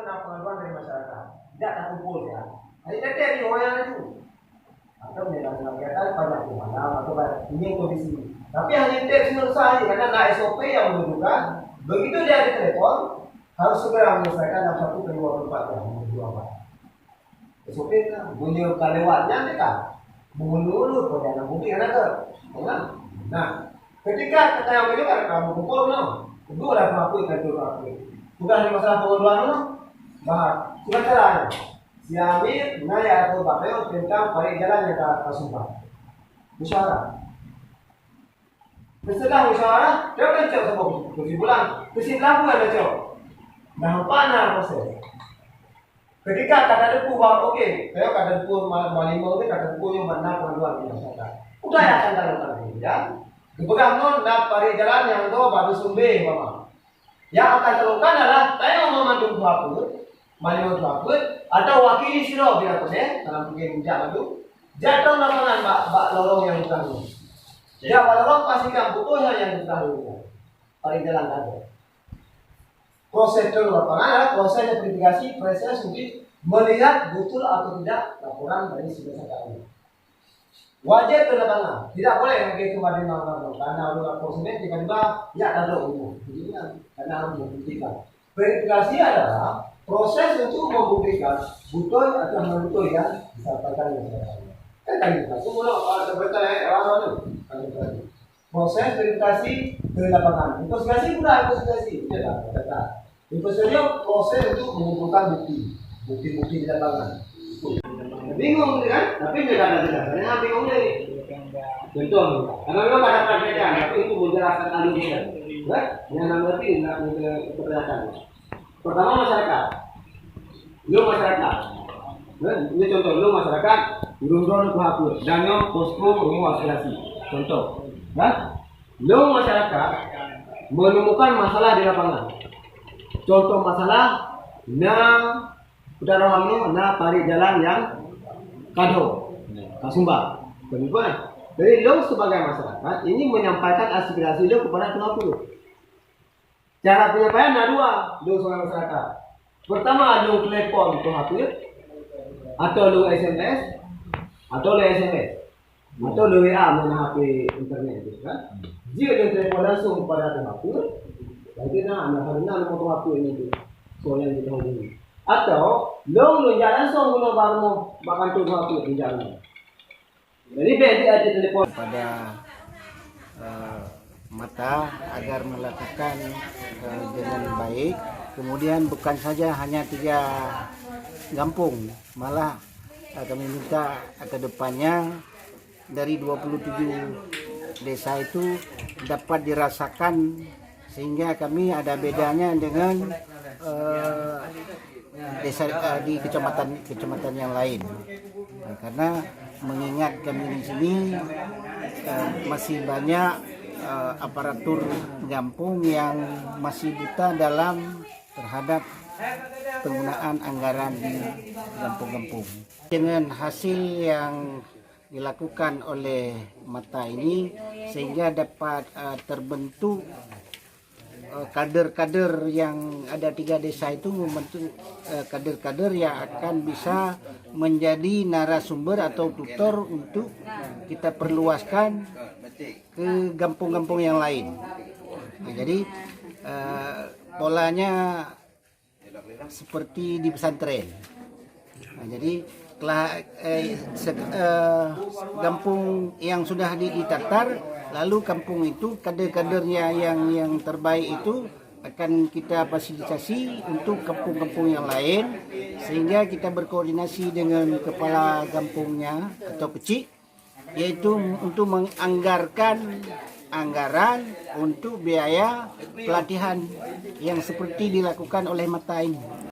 pengaduan dari masyarakat. Tidak terkumpul ya. Jadi tetap di orang itu. Atau menyalahkan kegiatan pada malam atau pada ini kondisi. Tapi hanya tips menurut saya karena ada SOP yang menunjukkan begitu dia ditelepon harus segera menyelesaikan dalam 1 kali 24 jam menuju apa. SOP kan bunyi kelewatnya kan mengundur perdana bukti kan ada. Nah, ketika ketemu itu kan kamu kumpul no, kedua dah mengakui kan itu mengakui. Bukan hanya masalah pengunduran no, bahas sudah caranya. Si Amir, Naya atau Bakeo tentang balik jalan yang ke Sumpah. Musyawarah. Setelah musyawarah, dia kan cek sama kesimpulan. Kesimpulan bukan cek. Nah, mana proses? Ketika kata depu bahwa oke, saya kata depu malimo itu kata depu yang benar pengaduan di masyarakat. Udah ya kan dalam tadi ya. Dipegang non nak balik jalan yang itu baru sumber mama. Yang akan terluka adalah saya mau memandu buahku. Malio tuaput atau wakili siro bila kone dalam mungkin jam itu jatuh lapangan bak lorong yang bukan ya lorong pastikan butuhnya yang bukan paling jalan ada proses itu lapangan adalah proses verifikasi proses untuk melihat betul atau tidak laporan dari si masyarakat wajib ke lapangan tidak boleh lagi kembali lapangan karena ada proses tiba-tiba ya ada umum karena harus membuktikan verifikasi adalah proses untuk membuktikan betul atau non betul yang disampaikan masyarakat. Kan tadi itu mulai sebenarnya orang proses verifikasi ke lapangan. Investigasi sudah investigasi, tidak data. Investigasi proses untuk mengumpulkan bukti di lapangan. Bingung kan? Tapi tidak ada dasarnya. Bingung deh. Contoh, karena memang ada prakteknya, tapi itu menjelaskan alurnya. Yang mengerti tidak keberatan. Pertama masyarakat, lo masyarakat, ini contoh lo masyarakat, urung-urung kuhapur, danyo posko rumah aspirasi, contoh, lo masyarakat menemukan masalah di lapangan, contoh masalah, udah orang lo, pari jalan yang kado, kasumba, benar. Jadi lo sebagai masyarakat ini menyampaikan aspirasi lo kepada kuhapur. Cara penyampaian ada dua, lo sebagai masyarakat. Pertama, lo telepon ke HP, atau lo SMS, atau lo SMS, atau lo WA mana HP internet itu kan. Jika lo telepon langsung kepada HP, berarti anda harus nama HP ini tu, soalnya kita hubungi. Atau lo langsung lo baru makan tu HP di jalan. Jadi beda ada telepon pada mata agar melakukan dengan baik. Kemudian bukan saja hanya 3 kampung, malah kami minta ke depannya dari 27 desa itu dapat dirasakan sehingga kami ada bedanya dengan desa di kecamatan yang lain. Karena mengingat kami di sini masih banyak aparatur kampung yang masih buta dalam terhadap penggunaan anggaran di kampung-kampung. Dengan hasil yang dilakukan oleh mata ini sehingga dapat terbentuk kader-kader yang ada 3 desa itu membentuk kader-kader yang akan bisa menjadi narasumber atau tutor untuk kita perluaskan ke kampung-kampung yang lain. Nah, jadi polanya seperti di pesantren. Nah, jadi kampung yang sudah ditatar, lalu kampung itu kader-kadernya yang terbaik itu akan kita fasilitasi untuk kampung-kampung yang lain sehingga kita berkoordinasi dengan kepala kampungnya atau kecil, yaitu untuk menganggarkan anggaran untuk biaya pelatihan yang seperti dilakukan oleh mata ini.